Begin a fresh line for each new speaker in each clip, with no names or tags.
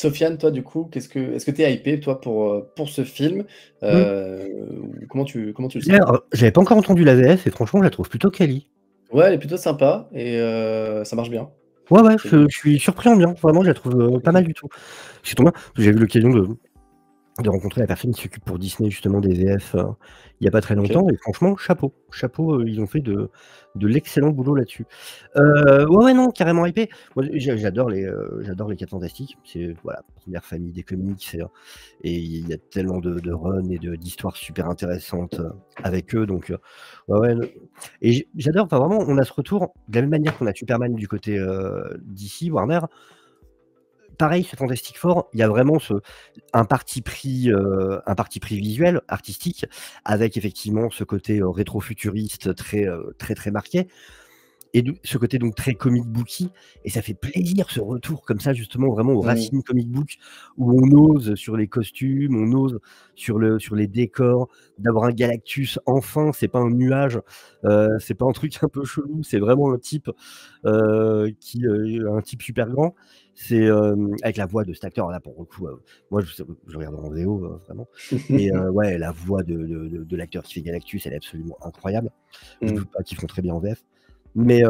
Sofiane, toi, du coup, est-ce que tu es hypé, toi, pour ce film?
Mmh.
Comment tu le sens?
D'ailleurs, j'avais pas encore entendu la VF et franchement, je la trouve plutôt quali.
Ouais, elle est plutôt sympa et ça marche bien.
Ouais, ouais,
C'est cool.
je suis surpris en bien. Vraiment, je la trouve pas mal du tout. C'est tombé bien, j'ai eu l'occasion de rencontrer la personne qui s'occupe pour Disney justement des VF il y a pas très
OK.
longtemps et franchement chapeau, chapeau, ils ont fait de l'excellent boulot là-dessus. Ouais, ouais, non, carrément hypé. Moi j'adore les 4 Fantastiques. C'est voilà, première famille des comics et il y a tellement de runs et d'histoires super intéressantes, avec eux donc ouais, ouais, et j'adore, enfin vraiment on a ce retour de la même manière qu'on a Superman du côté, DC, Warner. Pareil, ce Fantastic Four, il y a vraiment un parti pris visuel, artistique, avec effectivement ce côté, rétrofuturiste très, très, très marqué et ce côté donc très comic booky et ça fait plaisir ce retour comme ça justement vraiment aux
Mmh.
racines comic book où on ose sur les costumes, on ose sur les décors, d'avoir un Galactus enfin, c'est pas un nuage, c'est pas un truc un peu chelou, c'est vraiment un type, un type super grand. C'est, avec la voix de cet acteur là pour le coup, moi je regarde en VO, vraiment et ouais la voix de l'acteur qui fait Galactus, elle est absolument incroyable. Je
Mmh.
doute pas qu'ils feront très bien en VF. Mais,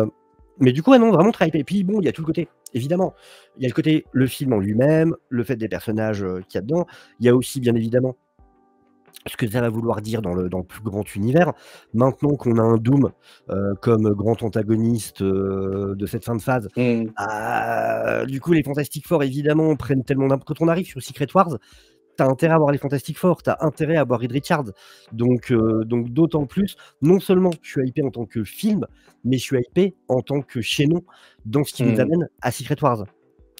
mais du coup, ouais, non, vraiment très hypé. Et puis bon, il y a tout le côté évidemment, il y a le côté, le film en lui-même, le fait des personnages, qu'il y a dedans. Il y a aussi bien évidemment ce que ça va vouloir dire dans le plus grand univers. Maintenant qu'on a un Doom, comme grand antagoniste, de cette fin de phase,
Mmh.
du coup les Fantastic Four évidemment prennent tellement quand on arrive sur Secret Wars, t'as intérêt à voir les Fantastic Four, t'as intérêt à voir Reed Richards. Donc d'autant plus, non seulement je suis hypé en tant que film, mais je suis hypé en tant que chaînon dans ce qui nous
Mmh.
amène à Secret Wars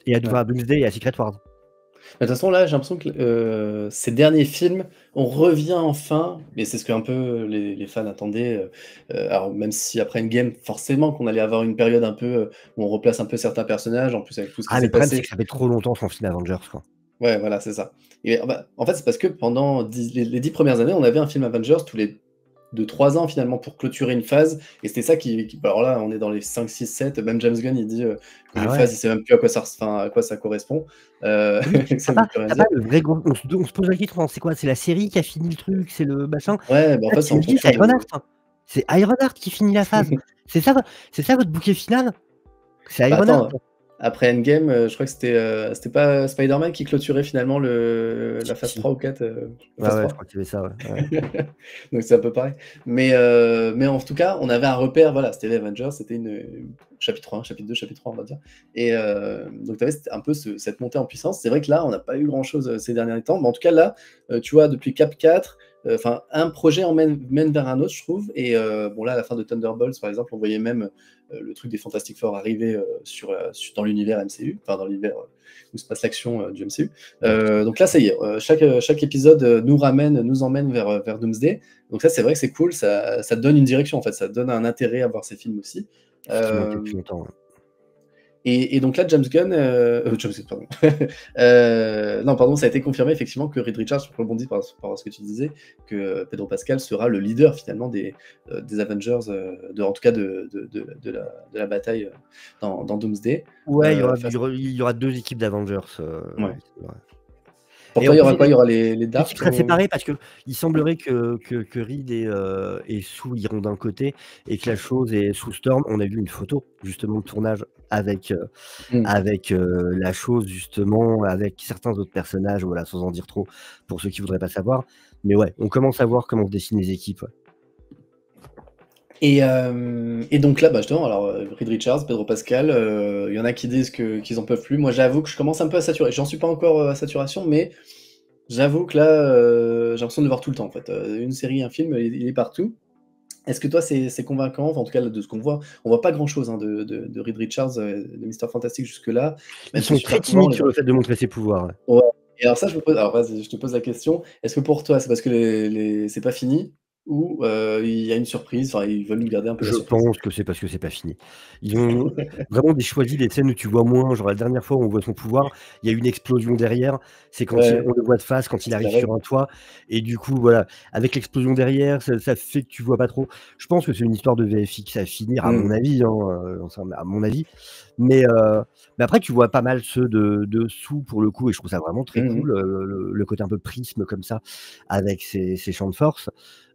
et
Ouais.
à Doomsday et à Secret Wars.
De toute façon, là, j'ai l'impression que ces derniers films, on revient enfin, et c'est ce que un peu les fans attendaient. Alors, même si après Endgame, forcément qu'on allait avoir une période un peu où on replace un peu certains personnages, en plus avec tout ce qui
Ah mais
s'est
le problème c'est
passé.
que ça fait trop longtemps sans film Avengers, quoi.
Ouais, voilà, c'est ça. Et bah, en fait, c'est parce que pendant les 10 premières années, on avait un film Avengers tous les 2-3 ans finalement pour clôturer une phase. Et c'était ça bah, alors là, on est dans les 5, 6, 7. Même James Gunn, il dit que
Ah
les phases,
ouais.
il sait même plus à quoi enfin, à quoi ça correspond.
Oui,
Que ça ne veut plus rien
tu pas
dire.
le vrai gros on se pose la question, c'est quoi? C'est la série qui a fini le truc? C'est le machin?
Ouais, bah, en
Là
fait, c'est
tu
en
me dis
fonction
c'est Ironheart,
de.
hein. C'est Ironheart qui finit la phase. C'est ça c'est ça votre bouquet final? C'est
Bah,
Ironheart?
attends, après Endgame, je crois que c'était pas Spider-Man qui clôturait finalement la
Si,
phase
si.
3 ou 4, la
Ouais,
phase
ouais, je
3.
crois qu'il y avait ça, ouais, ouais.
Donc c'est à peu pareil. Mais en tout cas, on avait un repère, voilà, c'était les Avengers, c'était chapitre 1, chapitre 2, chapitre 3, on va dire. Et donc tu avais un peu cette montée en puissance. C'est vrai que là, on n'a pas eu grand-chose ces derniers temps, mais en tout cas là, tu vois, depuis Cap 4, enfin, un projet mène vers un autre, je trouve. Et bon, là, à la fin de Thunderbolts, par exemple, on voyait même le truc des Fantastic Four arriver dans l'univers MCU, enfin dans l'univers où se passe l'action du MCU.
Ouais.
Donc là, ça y est, chaque épisode nous emmène vers Doomsday. Donc ça, c'est vrai que c'est cool, ça donne une direction en fait, ça donne un intérêt à voir ces films aussi.
Ce qui manquait depuis
Euh,
longtemps, ouais.
et donc là, James Gunn, James Gunn, pardon. Non, pardon, ça a été confirmé effectivement que Reed Richards, je rebondis par rapport à ce que tu disais, que Pedro Pascal sera le leader finalement des Avengers, en tout cas de la bataille dans Doomsday.
Ouais,
Face.
il y aura 2 équipes d'Avengers,
Ouais.
oui, c'est vrai.
Pour
Et
toi,
en
il y
plus,
aura quoi? Il y aura les
l'équipe
Dark
sera
ou.
séparée parce qu'il semblerait que Reed et Sue iront d'un côté et que la chose est sous Storm. On a vu une photo justement de tournage avec,
Hmm.
la chose justement, avec certains autres personnages, voilà, sans en dire trop pour ceux qui voudraient pas savoir. Mais ouais, on commence à voir comment se dessinent les équipes, ouais.
Et donc là, bah, justement, alors Reed Richards, Pedro Pascal, il y en a qui disent qu'ils en peuvent plus. Moi, j'avoue que je commence un peu à saturer. J'en suis pas encore à saturation, mais j'avoue que là, j'ai l'impression de le voir tout le temps en fait. Une série, un film, il est partout. Est-ce que toi, c'est convaincant? Enfin, en tout cas, de ce qu'on voit, on voit pas grand-chose hein, de Reed Richards, de Mister Fantastic jusque-là, même
Ils
si
sont très
super souvent on
timides
les
sur
voit.
le fait de montrer ses pouvoirs, ouais.
Ouais. Et alors ça, alors vas-y, je te pose la question. Est-ce que pour toi, c'est parce que c'est pas fini? ou il y a une surprise, enfin, ils veulent nous garder un peu la
Je
surprise?
pense que c'est parce que c'est pas fini. Ils ont vraiment choisi des scènes où tu vois moins, genre la dernière fois où on voit son pouvoir, il y a une explosion derrière, c'est quand
Ouais,
on le voit de face, quand il
c'est la
arrive sur
règle.
un toit et du coup, voilà, avec l'explosion derrière, ça fait que tu vois pas trop. Je pense que c'est une histoire de VFX à finir à mon
Mmh.
avis, hein, enfin, à mon avis. Mais après tu vois pas mal ceux de Sous pour le coup et je trouve ça vraiment très
Mmh mh.
cool, le côté un peu prisme comme ça avec ses champs de force.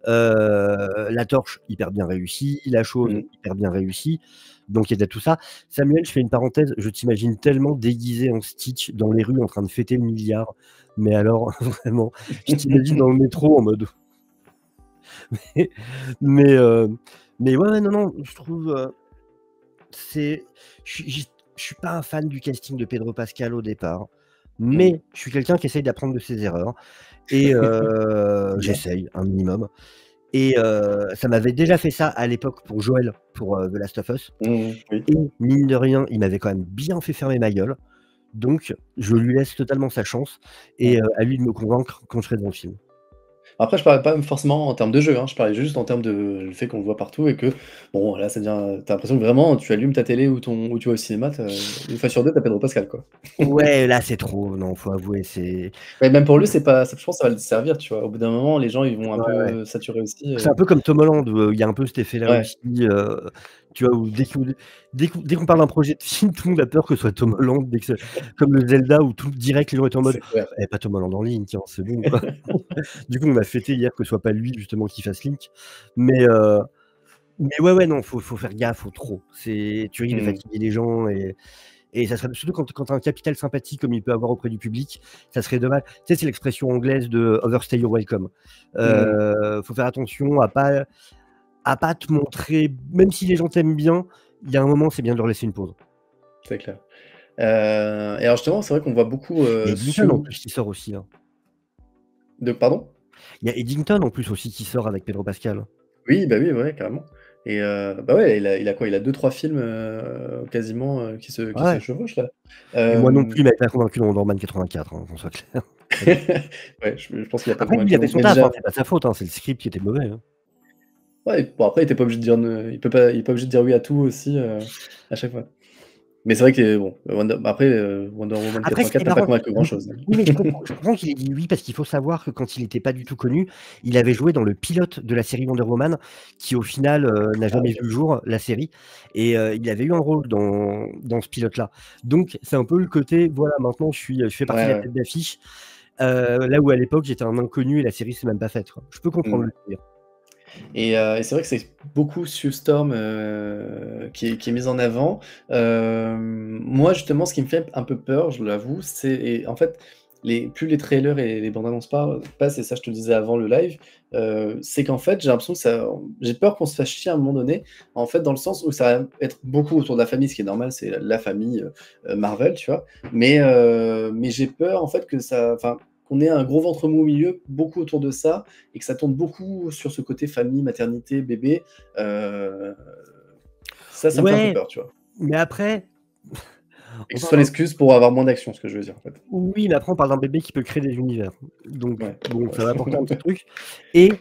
La torche, hyper bien réussi, la chose,
Mmh.
hyper bien réussie. Donc il y a de tout ça. Samuel, je fais une parenthèse, je t'imagine tellement déguisé en Stitch dans les rues en train de fêter le milliard. Mais alors vraiment, je t'imagine dans le métro en mode mais mais ouais, ouais, non, non, je trouve, c'est je suis pas un fan du casting de Pedro Pascal au départ,
Mmh.
mais je suis quelqu'un qui essaye d'apprendre de ses erreurs et
Bien.
j'essaye un minimum. Et ça m'avait déjà fait ça à l'époque pour Joël, pour, The Last of Us
Mmh mh. Oui.
et mine de rien, il m'avait quand même bien fait fermer ma gueule, donc je lui laisse totalement sa chance et
Ouais.
à lui de me convaincre quand je serai dans le film.
Après, je parlais pas forcément en termes de jeu, hein, je parlais juste en termes de le fait qu'on le voit partout et que, bon, là, ça devient tu as l'impression que vraiment tu allumes ta télé ou tu vas au cinéma, tu as 1 fois sur 2, tu as Pedro Pascal, quoi.
Ouais, là, c'est trop, non, faut avouer, c'est
Mais même pour lui, c'est pas ça je pense que ça va le desservir, tu vois? Au bout d'un moment, les gens, ils vont un
ouais, ouais.
peu saturer aussi,
C'est un peu comme Tom Holland où, il y a un peu cet effet-là
ouais,
aussi, tu vois? Où dès qu'on parle d'un projet de film, tout le monde a peur que ce soit Tom Holland, dès que c'est comme le Zelda où tout direct les gens étaient en mode:
c'est clair.
«Eh, pas Tom Holland en ligne, tiens, c'est bon, quoi». Du coup, on a fêté hier que ce soit pas lui justement qui fasse Link, mais ouais, ouais, non, faut faire gaffe, faut trop. Tu risques de
Mmh.
fatiguer les gens et ça serait surtout quand tu as un capital sympathie comme il peut avoir auprès du public, ça serait dommage. Tu sais, c'est l'expression anglaise de overstay your welcome.
Mmh.
Faut faire attention à pas te montrer même si les gens t'aiment bien, il y a un moment, c'est bien de leur laisser une pause.
C'est clair. Et alors justement, c'est vrai qu'on voit beaucoup,
Il y a Eddington en
Sue
plus qui sort aussi, hein.
de pardon?
Il y a Eddington en plus aussi qui sort avec Pedro Pascal.
Oui, bah, oui, ouais, carrément et bah, ouais, il a quoi? Il a 2-3 films, quasiment,
Ouais,
qui se
ouais.
chevauchent là.
Et moi non plus,
Hem,
il m'avait pas convaincu dans Wonder Man 84, hein, qu'on soit clair.
ouais, je pense qu'il a pas
Après lui, il
convaincu
a fait
non
son
mais
taf, hein,
déjà
c'est pas sa faute, hein, c'est le script qui était mauvais, hein.
ouais, bon après il était pas obligé de dire il est pas obligé de dire oui à tout aussi, à chaque fois. Mais c'est vrai que bon, Wonder Woman
Après, ce qui
84
est
n'a pas
marrant,
convaincu grand chose.
oui, mais je comprends qu'il ait dit oui parce qu'il faut savoir que quand il était pas du tout connu, il avait joué dans le pilote de la série Wonder Woman qui au final, n'a
Ah
jamais vu
OK.
le jour, la série et il avait eu un rôle dans ce pilote-là. Donc c'est un peu le côté, voilà, maintenant je fais partie
Ouais,
de la
ouais.
tête d'affiche, là où à l'époque j'étais un inconnu et la série s'est même pas faite, quoi. Je peux comprendre
Mmh.
le délire.
Et c'est vrai que c'est beaucoup Sue Storm, qui est mise en avant. Moi, justement, ce qui me fait un peu peur, je l'avoue, c'est et en fait, plus les trailers et les bandes annonces passent et ça, je te le disais avant le live, c'est qu'en fait, j'ai l'impression que j'ai peur qu'on se fasse chier à un moment donné, en fait, dans le sens où ça va être beaucoup autour de la famille, ce qui est normal, c'est la famille, Marvel, tu vois? Mais j'ai peur, en fait, qu'on ait un gros ventre mou au milieu, beaucoup autour de ça, et que ça tourne beaucoup sur ce côté famille, maternité, bébé, heu, ça me fait un peu
Ouais,
peur, tu vois?
mais après,
Et que
on
ce soit
parle
l'excuse pour avoir moins d'action, ce que je veux dire, en fait.
oui, mais après on parle d'un bébé qui peut créer des univers. Donc
Ouais,
bon,
ouais.
ça va apporter un petit truc et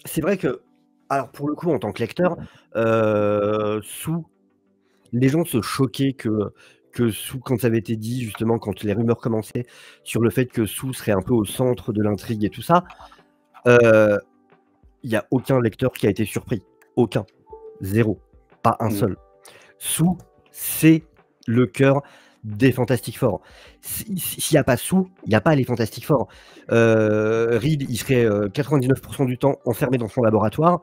c'est vrai que alors pour le coup, en tant que lecteur, Sous les gens se choquaient que Sous quand ça avait été dit justement, quand les rumeurs commençaient sur le fait que Sous serait un peu au centre de l'intrigue et tout ça, heu, il y a aucun lecteur qui a été surpris. Aucun. 0. Pas un
Mmh.
seul. Sue, c'est le cœur des Fantastic Four. S'il y a pas Sue, il y a pas les Fantastic Four. Reed, il serait, 99 du temps enfermé dans son laboratoire.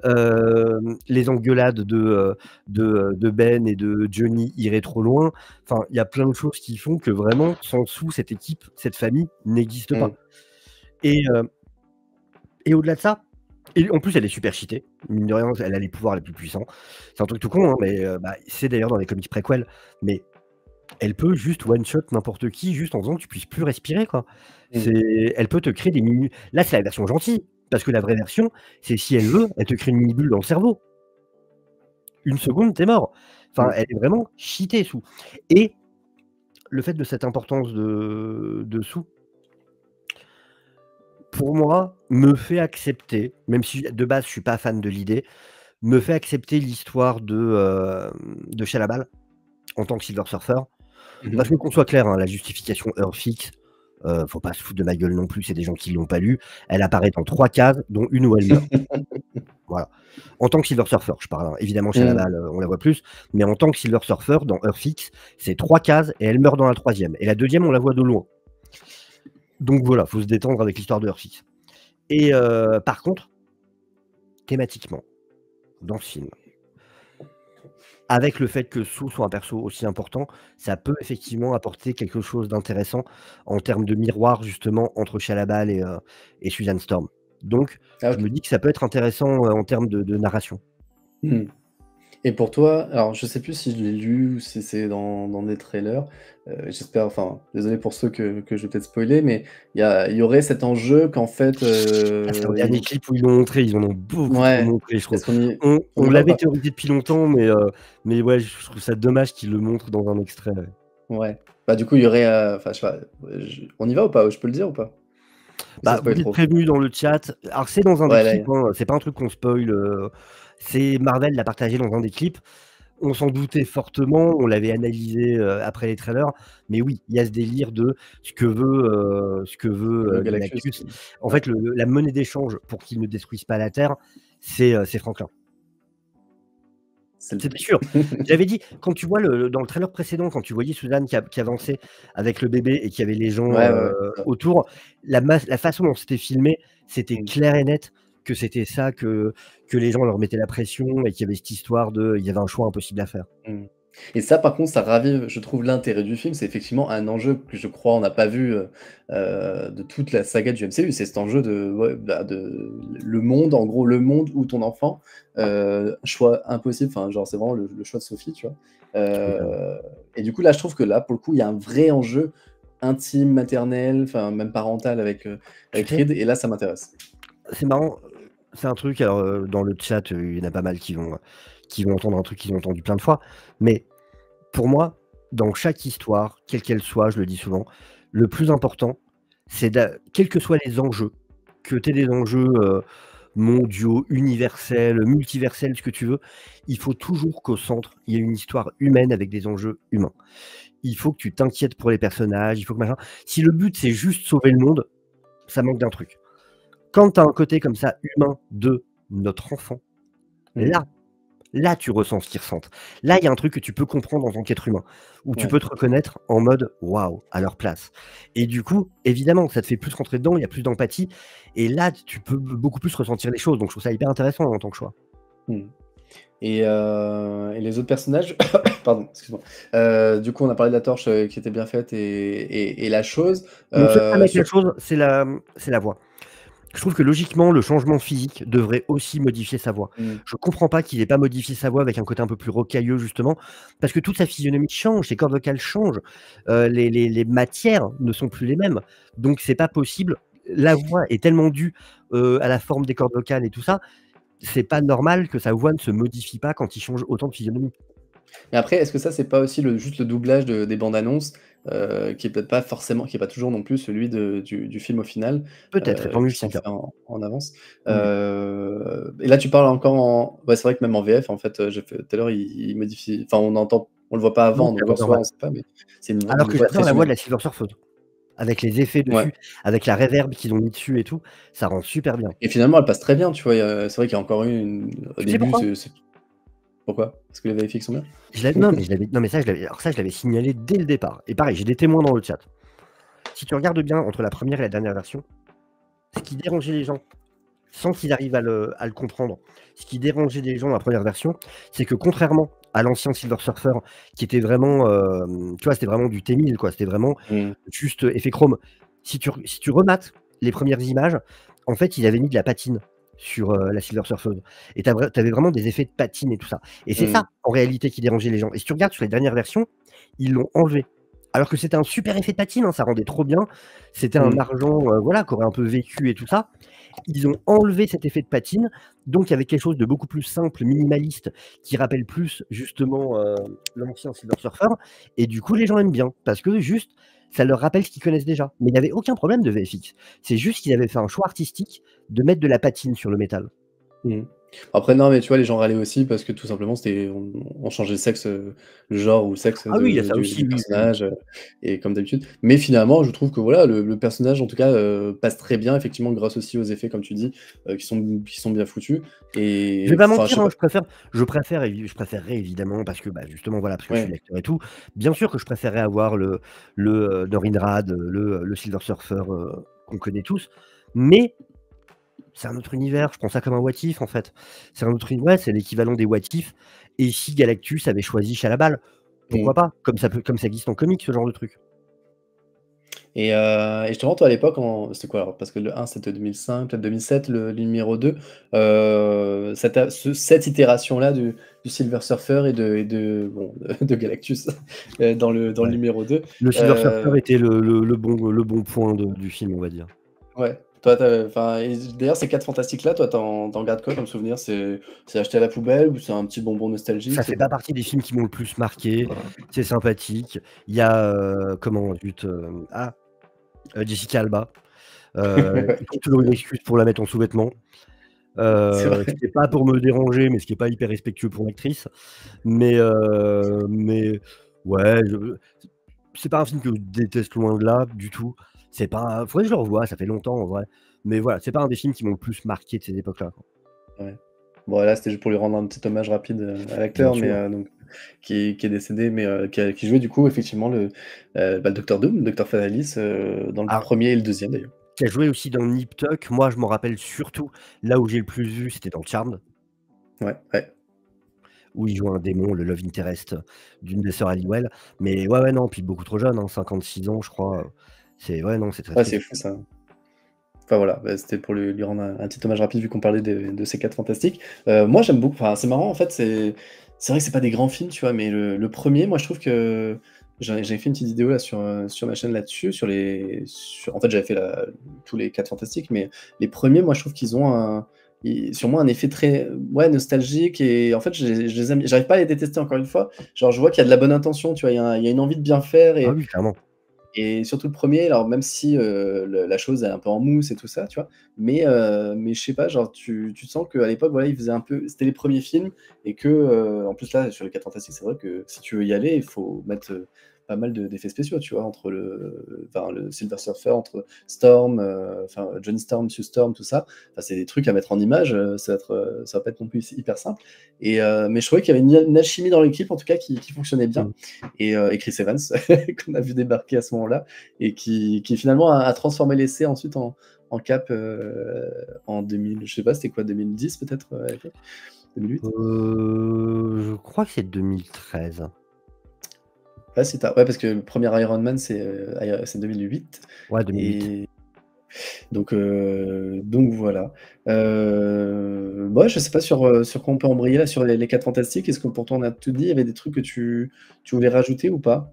Les engueulades de Ben et de Johnny iraient trop loin. Enfin, il y a plein de choses qui font que vraiment, sans Sue, cette équipe, cette famille n'existe pas
Mmh.
et au-delà de ça et en plus, elle est super cheatée. Mine de rien, elle a les pouvoirs les plus puissants. C'est un truc tout con, hein, mais bah, c'est d'ailleurs dans les comics préquels, mais elle peut juste one shot n'importe qui, juste en faisant que tu puisses plus respirer, quoi.
Mmh.
Elle peut te créer des mini là, c'est la version gentille, parce que la vraie version, c'est si elle veut, elle te crée une mini bulle dans le cerveau. 1 seconde, tu es mort. Enfin,
Mmh.
elle est vraiment cheatée, Sue et le fait de cette importance de Sue, pour moi, me fait accepter, même si de base je suis pas fan de l'idée, me fait accepter l'histoire de Shia LaBeouf en tant que Silver Surfer. Parce que qu'on soit clair, hein, la justification Earthfix, faut pas se foutre de ma gueule non plus, c'est des gens qui l'ont pas lu. Elle apparaît dans 3 cases, dont une où elle meurt. Voilà. En tant que Silver Surfer, je parle, hein. Évidemment, Shia LaBeouf, on la voit plus, mais en tant que Silver Surfer, dans Earthfix, c'est 3 cases et elle meurt dans la 3e. Et la 2e, on la voit de loin. Donc voilà, faut se détendre avec l'histoire de Earthfix. Et par contre, thématiquement, dans ce film, avec le fait que Sue soit un perso aussi important, ça peut effectivement apporter quelque chose d'intéressant en termes de miroir justement entre Shia LaBeouf et Susan Storm. Donc,
Ah,
je me dis que ça peut être intéressant en termes de narration.
Et pour toi, alors je sais plus si je l'ai lu ou si c'est dans des trailers, j'espère, enfin, désolé pour ceux que je vais peut-être spoiler, mais il y aurait cet enjeu qu'en fait,
C'est un dernier clip où ils l'ont montré, ils en ont beaucoup trop
ouais,
montré, je trouve.
est-ce qu'on y
On
va ou
l'avait
pas?
théorisé depuis longtemps, mais ouais, je trouve ça dommage qu'ils le montrent dans un extrait.
Ouais. Bah, du coup, il y aurait, enfin, je sais pas, on y va ou pas? Je peux le dire ou pas? Ou ça
Bah,
spoil
vous êtes
trop?
prévenus dans le chat. Alors c'est dans un des
Ouais, là,
clips, hein, c'est pas un truc qu'on spoil, c'est Marvel l'a partagé dans un des clips. On s'en doutait fortement, on l'avait analysé, après les trailers, mais oui, il y a ce délire de ce que
le
veut,
Galactus,
Galactus. En
ouais,
fait, la monnaie d'échange pour qu'il ne détruise pas la Terre, c'est Franklin.
c'est le
C'était
but.
sûr. J'avais dit, quand tu vois dans le trailer précédent, quand tu voyais Suzanne qui avançait avec le bébé et qu'il y avait les gens,
Ouais, ouais, ouais, c'est ça.
autour, la façon dont c'était filmé, c'était
Mmh.
clair et net que c'était ça, que les gens leur mettaient la pression et qu'il y avait cette histoire il y avait un choix impossible à faire.
Mmh. Et ça, par contre, ça ravive, je trouve, l'intérêt du film. C'est effectivement un enjeu que je crois on n'a pas vu, de toute la saga du MCU. C'est cet enjeu de, ouais, bah, de le monde, en gros, le monde où ton enfant, choix impossible, enfin, genre, c'est vraiment le choix de Sophie, tu vois?
Totalement.
Et du coup, là, je trouve que là, pour le coup, il y a un vrai enjeu intime, maternel, enfin, même parental
Tu
avec
sais,
Reed, et là, ça m'intéresse.
c'est marrant, c'est un truc alors, dans le chat, il y en a pas mal qui vont entendre un truc qu'ils ont entendu plein de fois, mais pour moi, dans chaque histoire, quelle qu'elle soit, je le dis souvent, le plus important, c'est quels que soient les enjeux, que tu aies des enjeux, mondiaux, universels, multiversels, ce que tu veux, il faut toujours qu'au centre, il y ait une histoire humaine avec des enjeux humains. Il faut que tu t'inquiètes pour les personnages, il faut que machin. Si le but, c'est juste sauver le monde, ça manque d'un truc. Quand tu as un côté comme ça humain de notre enfant,
Mmh.
là Là, tu ressens ce qu'ils ressentent. Là, il y a un truc que tu peux comprendre en tant qu'être humain, où tu
Ouais.
peux te reconnaître en mode waouh, à leur place. Et du coup, évidemment, ça te fait plus rentrer dedans, il y a plus d'empathie. Et là, tu peux beaucoup plus ressentir les choses. Donc, je trouve ça hyper intéressant en tant que choix.
Mmh. Et les autres personnages, pardon, excuse-moi. Du coup, on a parlé de la torche, qui était bien faite et la chose,
Mon seul problème avec la
sur
chose, c'est la voix. Je trouve que logiquement, le changement physique devrait aussi modifier sa voix.
mmh,
Je comprends pas qu'il ait pas modifié sa voix avec un côté un peu plus rocailleux justement, parce que toute sa physionomie change, ses cordes vocales changent, les matières ne sont plus les mêmes. Donc c'est pas possible. La voix est tellement due, à la forme des cordes vocales et tout ça, c'est pas normal que sa voix ne se modifie pas quand il change autant de physionomie.
mais après, est-ce que ça, c'est pas aussi juste le doublage des bandes annonces, qui est peut-être pas forcément qui est pas toujours non plus celui du film au final,
Peut-être, et tant mieux
qui
si c'est
sont
le cas.
faits en avance?
Oui.
Et là, tu parles encore en ouais, c'est vrai que même en VF, en fait, j'ai fait tout à l'heure, il modifie, enfin, on le voit pas
Non,
avant,
c'est la
donc
voix
en soi,
normale.
on sait pas, mais c'est
Alors
une
que
voix
j'adore
très
la voix de
humaine.
la Silver Surfer. Avec les effets
Ouais.
dessus, avec la reverb qu'ils ont mis dessus et tout, ça rend super bien.
Et finalement, elle passe très bien, tu vois? C'est vrai qu'il y a encore eu au
Tu sais
début,
pourquoi?
c'est pourquoi? Parce que les VFX sont bien?
Non, mais ça, je l'avais signalé dès le départ. Et pareil, j'ai des témoins dans le chat. Si tu regardes bien entre la première et la dernière version, ce qui dérangeait les gens, sans qu'ils arrivent à le comprendre, ce qui dérangeait les gens dans la première version, c'est que contrairement à l'ancien Silver Surfer, qui était vraiment, tu vois, c'était vraiment du T1000, quoi. C'était vraiment
Mmh.
juste effet chrome. Si tu remates les premières images, en fait, ils avaient mis de la patine sur la Silver Surfer. Et tu avais vraiment des effets de patine et tout ça. Et c'est ça,
Mmh.
en réalité, qui dérangeait les gens. Et si tu regardes sur les dernières versions, ils l'ont enlevé. Alors que c'était un super effet de patine, hein, ça rendait trop bien. C'était un
Mmh.
argent, voilà, qui aurait un peu vécu et tout ça. Ils ont enlevé cet effet de patine, donc il y avait quelque chose de beaucoup plus simple, minimaliste, qui rappelle plus justement, l'ancien Silver Surfer et du coup les gens aiment bien parce que juste ça leur rappelle ce qu'ils connaissent déjà. Mais il y avait aucun problème de VFX. C'est juste qu'ils avaient fait un choix artistique de mettre de la patine sur le métal.
Mmh. Après, non, mais tu vois, les gens râlaient aussi parce que tout simplement, on changeait le sexe, le genre ou le sexe
Ah oui, il y a ça
du
aussi, oui, oui.
personnage, et comme d'habitude. Mais finalement, je trouve que voilà, le personnage, en tout cas, passe très bien, effectivement, grâce aussi aux effets, comme tu dis, qui sont bien foutus.
Je vais
Et
pas
enfin, je
mentir,
sais
hein,
pas.
je préférerais évidemment parce que, bah, justement, voilà, parce que je suis
Ouais.
l'acteur et tout. Bien sûr que je préférerais avoir le Dorinrad, le Silver Surfer, qu'on connaît tous, mais c'est un autre univers. Je prends ça comme un what if, en fait. C'est un autre univers, c'est l'équivalent des what if. Et si Galactus avait choisi Shadowball, pourquoi
Mmh.
pas? Comme ça existe en comics, ce genre de truc.
Et justement, toi, à l'époque, c'était quoi alors? Parce que le un c'était 2005, peut-être 2007, le numéro 2. Cette itération-là du Silver Surfer bon, de Galactus dans le
Ouais.
numéro 2.
Le Silver Surfer
euh,
était le bon point du film, on va dire.
ouais. Toi, enfin, et d'ailleurs, ces 4 fantastiques-là, toi, t'en gardes quoi comme souvenir? C'est acheté à la poubelle ou c'est un petit bonbon nostalgique?
Ça
C'est
fait pas
quoi?
partie des films qui m'ont le plus marqué. C'est sympathique. Il y a, comment zut, Jessica Alba, qui trouve toujours une excuse pour la mettre en sous-vêtements.
C'est
Ce
vrai.
qui est pas pour me déranger, mais ce qui est pas hyper respectueux pour l'actrice. Mais ouais, c'est pas un film que je déteste loin de là, du tout. C'est pas faudrait que je le revoie, ça fait longtemps en vrai. Mais voilà, c'est pas un des films qui m'ont le plus marqué de ces époques-là, quoi.
Ouais. Bon, là, c'était juste pour lui rendre un petit hommage rapide, à
Bien
l'acteur, mais
sûr.
donc qui est décédé, mais qui jouait du coup effectivement le Docteur Doom, Docteur Fatalis, dans le
Alors,
premier et le deuxième d'ailleurs.
qui a joué aussi dans Nip Tuck, moi je m'en rappelle surtout, là où j'ai le plus vu, c'était dans Charmed,
Ouais, ouais.
où il joue un démon, le love interest d'une des sœurs Halliwell. Mais ouais, ouais, non, puis beaucoup trop jeune, hein, 56 ans je crois, c'est ouais, non, c'est très
Ouais, c'est
triste.
fou ça. Enfin voilà, bah, c'était pour lui rendre un petit hommage rapide vu qu'on parlait de ces 4 fantastiques. Moi j'aime beaucoup, enfin c'est marrant en fait, c'est vrai que c'est pas des grands films, tu vois? Mais le 1er, moi je trouve que j'avais fait une petite vidéo là sur ma chaîne là-dessus, en fait j'avais fait tous les 4 fantastiques, mais les premiers, moi je trouve qu'ils ont sur moi un effet très, ouais, nostalgique, et en fait je les aime, j'arrive pas à les détester encore une fois. Genre je vois qu'il y a de la bonne intention, tu vois? Il y a une envie de bien faire,
Ah oui, clairement.
et surtout le premier, alors même si, la chose est un peu en mousse et tout ça, tu vois? Mais je sais pas, genre tu sens qu'à l'époque, voilà, ils faisaient un peu, c'était les premiers films, et que, en plus là, sur les 4 Fantastiques, c'est vrai que si tu veux y aller, il faut mettre, pas mal d'effets spéciaux, tu vois? Entre le Silver Surfer, entre Storm, enfin Johnny Storm, Sue Storm, tout ça. Enfin, c'est des trucs à mettre en image, ça va pas être non plus hyper simple, mais je trouvais qu'il y avait une alchimie dans l'équipe, en tout cas, qui fonctionnait bien,
Mmh.
et Chris Evans qu'on a vu débarquer à ce moment-là, et qui finalement a transformé l'essai ensuite en Cap, en 2000, je sais pas, c'était quoi, 2010 peut-être, à l'époque? 2008?
Je crois que c'est 2013.
Ouais, c'est tard. Ouais, parce que le premier Iron Man, c'est 2008,
Ouais, 2008.
et donc voilà. Bah, ouais, je sais pas sur quoi on peut embrayer là, sur les 4 Fantastiques. Est-ce que pour toi on a tout dit? Il y avait des trucs que tu voulais rajouter ou pas?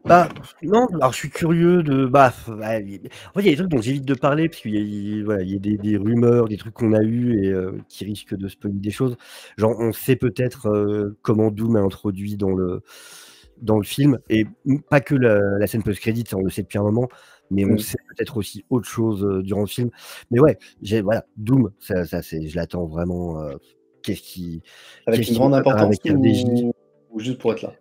Bah, non, alors je suis curieux de ouais, en fait, il y a des trucs dont j'évite de parler parce voilà, il y a des rumeurs, des trucs qu'on a eus et qui risquent de spoiler des choses. Genre, on sait peut-être, comment Doom est introduit dans le film, et pas que la scène post-crédit, ça on le sait depuis un moment, mais on
Mmh.
sait peut-être aussi autre chose, durant le film. Mais ouais, voilà, Doom, ça c'est je l'attends vraiment, qu'est-ce qui
Avec
qu'est-ce
une
qu'il va
grande
faire
importance
avec un DJ?
ou juste pour être là?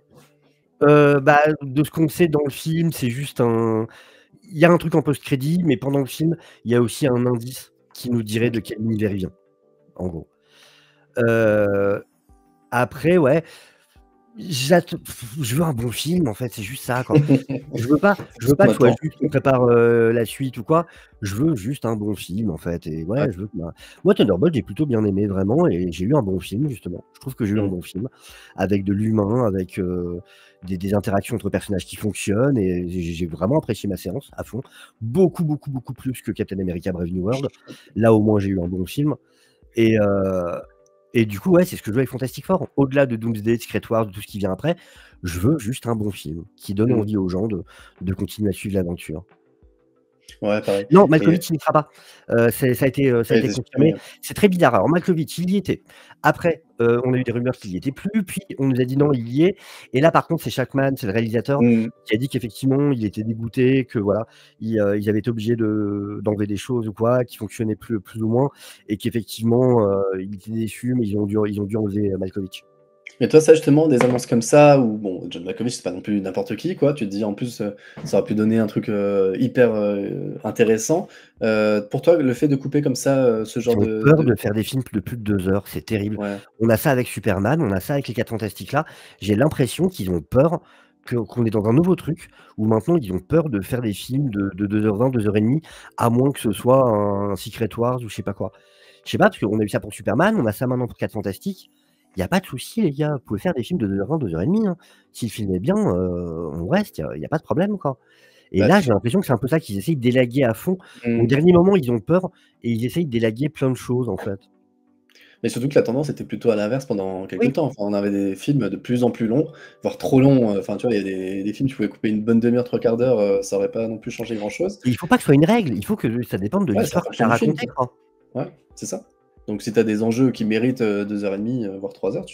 Bah, de ce qu'on sait dans le film, c'est juste il y a un truc en post-crédit, mais pendant le film, il y a aussi un indice qui nous dirait de
OK.
quel univers il vient, en gros. Heu, Après, ouais, j'att je veux un bon film, en fait, c'est juste ça, quoi. Je
C'est ce
veux pas
qu'on
que ce soit
attend.
juste on prépare, la suite ou quoi. Je veux juste un bon film, en fait, et
Ouais.
ouais, je veux que moi Thunderbolt, j'ai plutôt bien aimé vraiment, et j'ai eu un bon film, justement. Je trouve que j'ai eu un
Mmh.
bon film avec de l'humain, avec, des interactions entre personnages qui fonctionnent, et j'ai vraiment apprécié ma séance à fond. Beaucoup, beaucoup, beaucoup plus que Captain America: Brave New World. Là, au moins, j'ai eu un bon film, et heu et du coup, ouais, c'est ce que je veux avec Fantastic Four. Au-delà de Doomsday, Secret Wars, de tout ce qui vient après, je veux juste un bon film qui donne
Mmh.
envie aux gens de continuer à suivre l'aventure.
Ouais, pareil.
Non,
Et
Malkovich, il n'y sera pas. Ça a
ouais,
été
c'est supprimé,
confirmé.
ouais.
C'est très bizarre. Alors Malkovich, il y était. Après, on a eu des rumeurs qu'il y était plus, puis on nous a dit: «Non, il y est» et là, par contre, c'est Shackman, c'est le réalisateur,
Mmh.
qui a dit qu'effectivement, il était dégoûté, que voilà, ils avaient été obligés d'enlever des choses ou quoi, qui fonctionnaient plus ou moins et qu'effectivement, il était déçu, mais ils ont dû enlever, Malkovich.
Mais toi, ça justement, des annonces comme ça où bon, John Malkovich, c'est pas non plus n'importe qui, quoi. Tu te dis en plus, ça aurait pu donner un truc, hyper, intéressant. Pour toi, le fait de couper comme ça, ce genre
Ils ont
de
peur de faire des films de plus de 2 heures, c'est terrible.
ouais,
On a ça avec Superman, on a ça avec les 4 Fantastiques là. J'ai l'impression qu'ils ont peur qu'on est dans un nouveau truc, où maintenant ils ont peur de faire des films de 2h20, 2h30, à moins que ce soit un Secret Wars ou je sais pas quoi. Je sais pas, parce qu'on a eu ça pour Superman, on a ça maintenant pour 4 Fantastiques. Il y a pas de souci les gars, vous pouvez faire des films de 2h20, 2h30, hein. Si le film est bien, on reste, il y a pas de problème quoi. Et
bah,
là, j'ai l'impression que c'est un peu ça qu'ils essayent d'élaguer à fond. Au
mmh.
dernier moment, ils ont peur et ils essayent d'élaguer plein de choses, en fait.
Mais surtout que la tendance était plutôt à l'inverse pendant quelques
Oui,
temps. Enfin, on avait des films de plus en plus longs, voire trop longs, enfin, tu vois, il y a des films, tu pouvais couper une bonne demi-heure, 3/4 d'heure, ça aurait pas non plus changé grand-chose.
il faut pas que ce soit une règle, il faut que ça dépende de
Ouais, c'est en
l'histoire que tu
fonction
as
du film,
racontée,
quoi.
quoi.
Ouais, c'est ça. Donc si tu as des enjeux qui méritent, 2 heures et demie, voire 3 heures,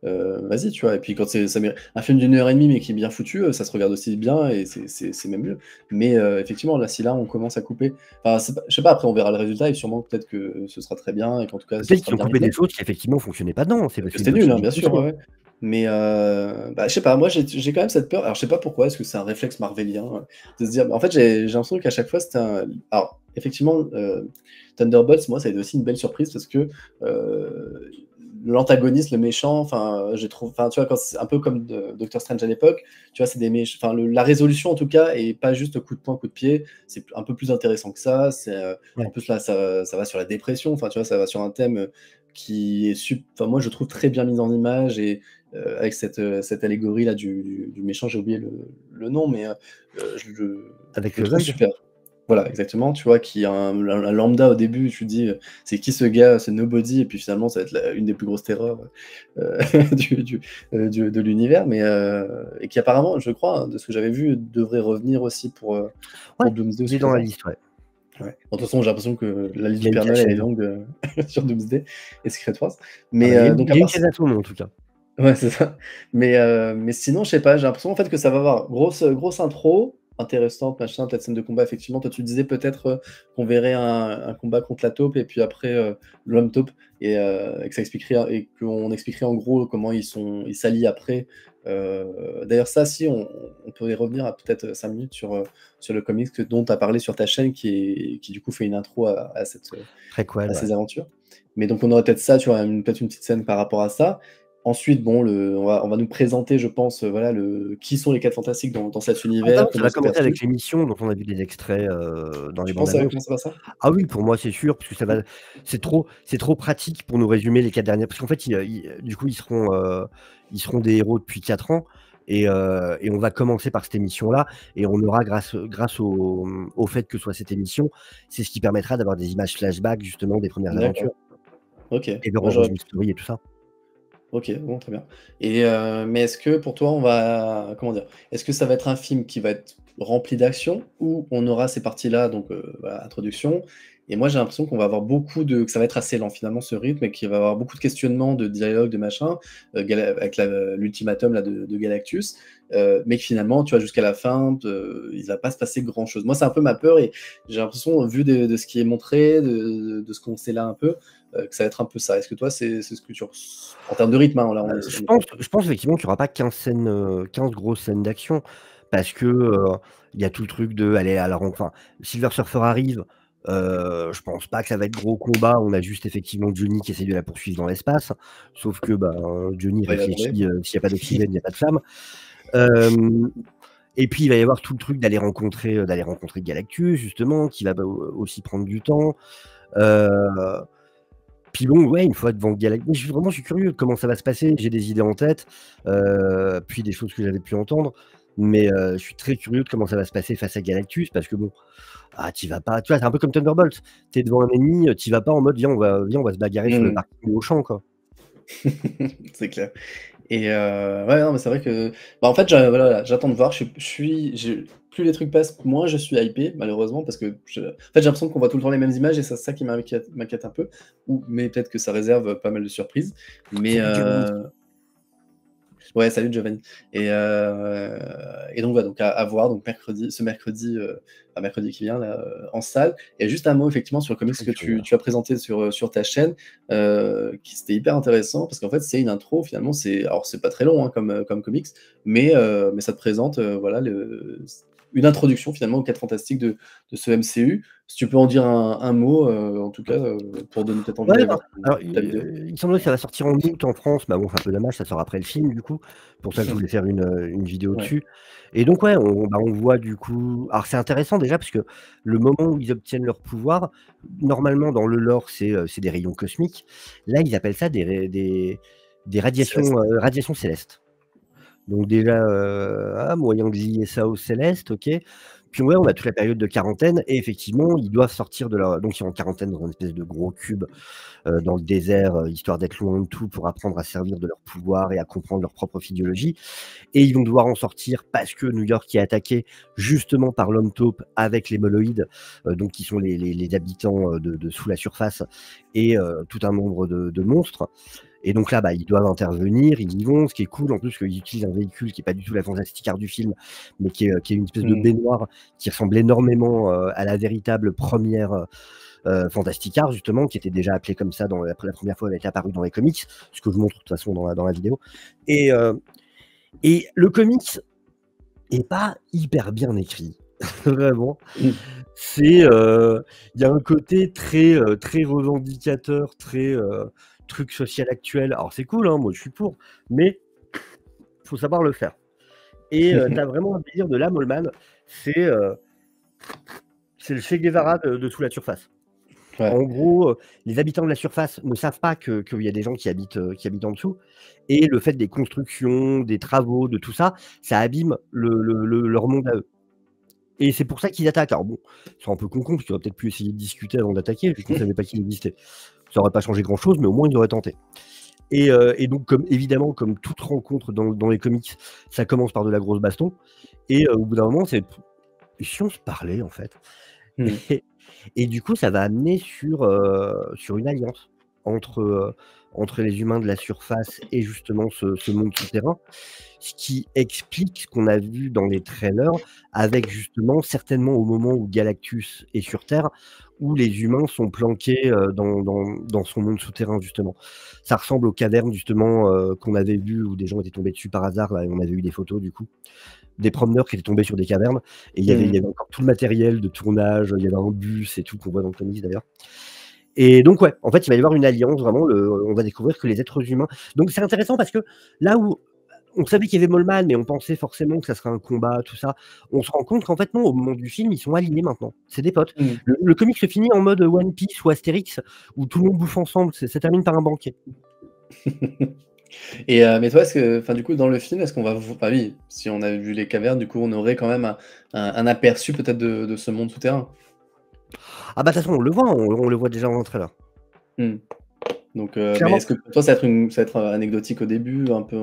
vas-y, tu vois? Et puis quand c'est ça méri un film d'1 heure et demie, mais qui est bien foutu, ça se regarde aussi bien et c'est même mieux. Mais effectivement, là, si là, on commence à couper enfin, c'est pas je sais pas, après on verra le résultat et sûrement peut-être que ce sera très bien et qu'en tout cas, ce
Peut-être
sera
qu'ils ont
bien
coupé
rythmé.
des choses qui effectivement fonctionnaient pas dedans,
Que
c'est une
c'était nul, hein, bien
possibilité aussi,
sûr,
hein.
ouais, ouais. Mais bah, je sais pas, moi j'ai quand même cette peur. Alors je sais pas pourquoi, est-ce que c'est un réflexe marvelien, de se dire en fait, j'ai l'impression qu'à chaque fois, c'était un alors effectivement, Thunderbolts, moi, ça a été aussi une belle surprise parce que, heu, l'antagoniste, le méchant, enfin, j'ai trouvé enfin, tu vois, quand c'est un peu comme de Doctor Strange à l'époque, tu vois, c'est des méch enfin, la résolution en tout cas est pas juste coup de poing, coup de pied, c'est un peu plus intéressant que ça. En
Ouais.
plus là, ça va sur la dépression, enfin, tu vois, ça va sur un thème, qui est enfin moi je trouve très bien mis en image et avec cette allégorie là du méchant, j'ai oublié le nom, mais je
Avec,
le trouve
Void?
super. Voilà, exactement, tu vois? Qui est un lambda au début, tu te dis, «C'est qui ce gars? C'est nobody» et puis finalement ça va être une des plus grosses terreurs, heu, de l'univers, mais et qui apparemment, je crois, hein, de ce que j'avais vu, devrait revenir aussi
Ouais,
pour Doomsday ou
il est dans
Secret
la
Wars.
liste, ouais.
Ouais. Bon, de toute façon, j'ai l'impression que la liste
Il a
du
une
Père Noël, elle est
cachette.
longue, sur Doomsday et Secret Wars.
Ah
Mais
bah,
donc
il
à
y a une
part
case à son nom, en tout cas.
ouais, c'est ça. Mais sinon, je sais pas, j'ai l'impression en fait que ça va avoir grosse intro, intéressante, machin, peut-être scène de combat, effectivement. Toi, tu disais peut-être, qu'on verrait un combat contre la taupe et puis après, l'homme taupe et que ça expliquerait et qu'on expliquerait en gros comment ils s'allient après. D'ailleurs ça, si on pourrait revenir à peut-être, 5 minutes sur le comics dont tu as parlé sur ta chaîne qui du coup fait une intro
Préquel,
à
ouais.
ses aventures. Mais donc on aurait peut-être ça, tu vois, peut-être une petite scène par rapport à ça. Ensuite, bon, on va nous présenter, je pense, voilà, qui sont les 4 fantastiques dans cet
Ah bah,
univers,
non, ça
comment
va
ils sont
commencer
perçus.
avec l'émission dont on a vu des extraits, dans les
Tu
bandes
penses ça va
annonces.
commencer par ça?
Ah oui, pour moi, c'est sûr, parce que c'est trop pratique pour nous résumer les 4 dernières parce qu'en fait, du coup, ils seront des héros depuis 4 ans et on va commencer par cette émission-là et on aura grâce au fait que soit cette émission, c'est ce qui permettra d'avoir des images flashback justement des premières
D'accord,
aventures
OK.
et leur
Moi, j'aurais
origin story et tout ça.
OK, bon, très bien et mais est-ce que pour toi, on va comment dire? Est-ce que ça va être un film qui va être rempli d'action ou on aura ces parties-là, donc voilà, introduction et moi, j'ai l'impression qu'on va avoir que ça va être assez lent finalement ce rythme et qu'il va y avoir beaucoup de questionnements, de dialogues, de machin, Gala avec l'ultimatum là de Galactus, mais que finalement, tu vois, jusqu'à la fin, il va pas se passer grand chose. Moi, c'est un peu ma peur et j'ai l'impression, vu de ce qui est montré, de ce qu'on sait là un peu, que ça va être un peu ça. Est-ce que toi, c'est ce que tu ress en termes de rythme, hein, là,
Je
on est pas
pense je pense effectivement qu'il y aura pas 15 scènes, 15 grosses scènes d'action parce que, il y a tout le truc de aller à la ren enfin, Silver Surfer arrive, je pense pas que ça va être gros combat. On a juste effectivement Johnny qui essaie de la poursuivre dans l'espace, sauf que, ben, Johnny
on va y attendre.
réfléchit, s'il y a pas d'oxygène, il y a pas de flamme. Hem Et puis il va y avoir tout le truc d'aller rencontrer Galactus justement, qui va, bah, aussi prendre du temps. Heu Puis bon, ouais, une fois devant Galac mais je suis curieux de comment ça va se passer. J'ai des idées en tête, puis des choses que j'avais pu entendre, mais je suis très curieux de comment ça va se passer face à Galactus parce que bon, tu y vas pas tu vois, c'est un peu comme Thunderbolt. Tu es devant un ennemi, tu y vas pas en mode: «Viens, on va se bagarrer sur le
Mmh.
parking de Auchan», quoi.
C'est clair Et ouais, non, mais c'est vrai que, bah, en fait, voilà, j'attends de voir. Plus les trucs passent, moins je suis hypé, malheureusement, parce que en fait, j'ai l'impression qu'on voit tout le temps les mêmes images et c'est ça qui m'inquiète un peu. Mais peut-être que ça réserve pas mal de surprises. Mais
Salut Giovanni.
ouais, salut Giovanni. Et donc voilà, donc à voir, donc ce mercredi, mercredi qui vient là, en salle. Et juste un mot effectivement sur le comics
Très
que
curieux.
tu as présenté sur ta chaîne, qui c'était hyper intéressant parce qu'en fait c'est une intro finalement, alors c'est pas très long hein, comme comics, mais ça te présente voilà une introduction finalement aux 4 Fantastiques de ce MCU. Si tu peux en dire un mot, en tout cas, pour donner peut-être envie
Ouais,
d'aller
bah,
voir
alors
ta vidéo.
il semblait que ça va sortir en août en France, mais bon, c'est un peu dommage, ça sort après le film du coup. Pour ça que je voulais faire une vidéo
Ouais.
dessus. Et donc ouais, on voit du coup alors c'est intéressant déjà parce que le moment où ils obtiennent leur pouvoir, normalement dans le lore, c'est des rayons cosmiques. Là, ils appellent ça des
Céleste.
radiations célestes. Donc déjà, moyen de lier ça au céleste, OK. Puis ouais, on a toute la période de quarantaine et effectivement, ils doivent sortir de leur donc ils sont en quarantaine dans un espèce de gros cube, dans le désert, histoire d'être loin de tout pour apprendre à servir de leur pouvoir et à comprendre leur propre physiologie. Et ils vont devoir en sortir parce que New York est attaqué justement par l'homme taupe avec les Moloïdes, donc qui sont les habitants, de sous la surface et tout un nombre de monstres. Et donc là, bah, ils doivent intervenir, ils y vont. Ce qui est cool en plus, qu'ils utilisent un véhicule qui est pas du tout la Fantastic Car du film, mais qui est une espèce de
Mmh.
baignoire qui ressemble énormément, à la véritable première, Fantastic Car justement, qui était déjà appelée comme ça la première fois elle était apparue dans les comics, ce que je montre de toute façon dans la vidéo. Et le comics est pas hyper bien écrit, vraiment.
Mmh.
C'est, il y a un côté très revendicateur, très, truc social actuel. Alors c'est cool, hein, moi je suis pour, mais faut savoir le faire. Et tu as vraiment un délire de la Mollman, c'est, heu, c'est le Che Guevara de sous la surface.
Ouais.
En gros, les habitants de la surface ne savent pas qu'il y a des gens qui habitent en dessous et le fait des constructions, des travaux, de tout ça, ça abîme leur monde à eux. Et c'est pour ça qu'ils attaquent. Alors bon, ils sont un peu cons parce qu'ils auraient peut-être pu essayer de discuter avant d'attaquer, vu qu'ils ne savaient pas qu'il existait. Ça aurait pas changé grand chose, mais au moins ils auraient tenté. Et donc évidemment, comme toute rencontre dans les comics, ça commence par de la grosse baston et au bout d'un moment, c'est: «Et si on se parlait en fait?»
Mmh.
et et du coup, ça va amener sur une alliance entre, entre les humains de la surface et justement ce monde souterrain. Ce qui explique ce qu'on a vu dans les trailers avec justement certainement au moment où Galactus est sur Terre, où les humains sont planqués, dans son monde souterrain justement. Ça ressemble aux cavernes justement, qu'on avait vues où des gens étaient tombés dessus par hasard, là, et on avait eu des photos du coup. Des promeneurs qui étaient tombés sur des cavernes et il
Mmh.
y avait encore tout le matériel de tournage, il y avait un bus et tout qu'on voit dans le comics d'ailleurs. Et donc ouais, en fait, il va y avoir une alliance vraiment, on va découvrir que les êtres humains donc c'est intéressant parce que là où on savait qu'il y avait Moleman, mais on pensait forcément que ça serait un combat, tout ça. On se rend compte qu'en fait non, au moment du film, ils sont alignés maintenant. C'est des potes.
Mmh.
Le comic se finit en mode One Piece ou Astérix, où tout le monde bouffe ensemble, ça termine par un banquet.
Mais toi, enfin, du coup, dans le film, est-ce qu'on va bah oui, si on a vu les cavernes, du coup, on aurait quand même un aperçu peut-être de ce monde souterrain?
Ah bah, de toute façon, on le voit, on le voit déjà dans le trailer.
Mmh. Donc mais
Clairement.
est-ce que pour toi, ça va être anecdotique au début, un peu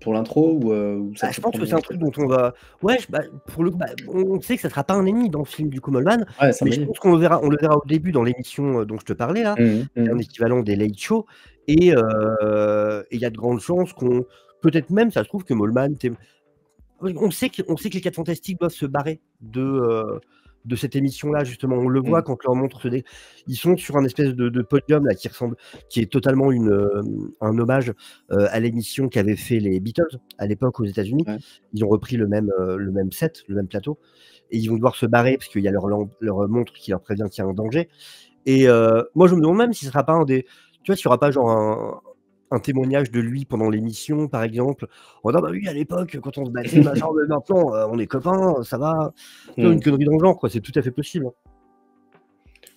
pour l'intro ou ça
Bah,
te
je pense que c'est
surprendra
un truc dont on va ouais, pour le coup, bah, on sait que ça sera pas un ennemi dans le film du coup Moleman,
Ouais, c'est un
mais je
allié.
pense on le verra au début dans l'émission, dont je te parlais là,
Mmh mh.
qui est un
Mmh.
équivalent des late show et il y a de grandes chances qu'on peut-être même ça se trouve que Moleman oui, on sait que les 4 Fantastiques doivent se barrer de cette émission-là, justement. On le voit
Mmh.
quand leur montre des ils sont sur un espèce de podium là qui est totalement un hommage, à l'émission qu'avaient fait les Beatles à l'époque aux États-Unis.
Ouais.
Ils ont repris le même set, le même plateau et ils vont devoir se barrer parce qu'il y a leur montre qui leur prévient qu'il y a un danger et moi je me demande même si ce sera pas tu vois, s'il y aura pas genre un témoignage de lui pendant l'émission, par exemple, en disant: «Bah oui, à l'époque, quand on se battait, machin, mais maintenant, on est copains, ça va». Tu vois, une
Mmh.
connerie dans le genre, quoi, c'est tout à fait possible, hein.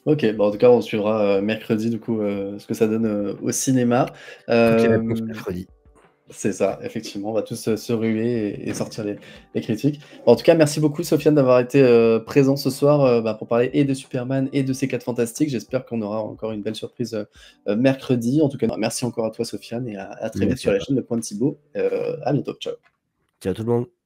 OK, bah, en tout cas, on suivra, mercredi, du coup, ce que ça donne, au cinéma.
Toutes les réponses
Hem
mercredi.
C'est ça, effectivement, on va tous se ruer et sortir les critiques. En tout cas, merci beaucoup Sofiane d'avoir été présent ce soir pour parler et de Superman et de ces 4 fantastiques. J'espère qu'on aura encore une belle surprise mercredi. En tout cas, merci encore à toi Sofiane et à très vite
Merci
sur
à
la
toi.
chaîne de Point de Thibaut. À bientôt, ciao.
Ciao tout le monde.